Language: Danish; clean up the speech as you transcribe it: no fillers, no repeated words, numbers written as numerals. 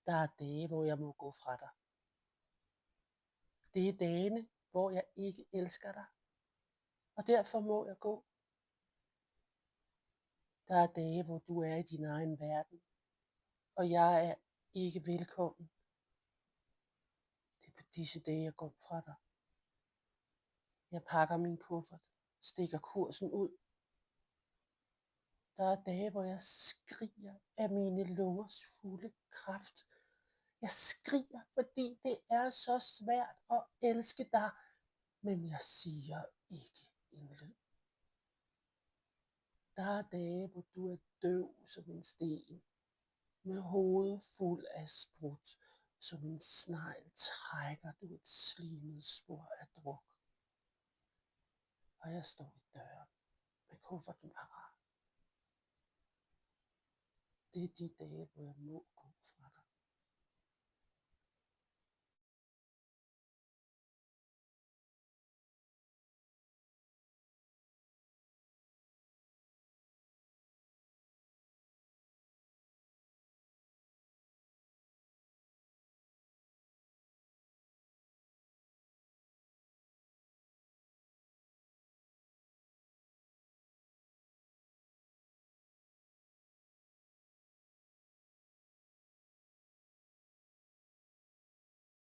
Der er dage, hvor jeg må gå fra dig. Det er dagene, hvor jeg ikke elsker dig, og derfor må jeg gå. Der er dage, hvor du er i din egen verden, og jeg er ikke velkommen. Det er på disse dage, jeg går fra dig. Jeg pakker min kuffert, stikker kursen ud. Der er dage, hvor jeg skriger af mine lungers fulde kraft. Jeg skriger, fordi det er så svært at elske dig, men jeg siger ikke en lyd. Der er dage, hvor du er døv som en sten, med hovedet fuld af sprut, som en snegl trækker du et slimet spor af druk. Og jeg står i døren med kufferten parat. Det er de dage, hvor jeg må gå fra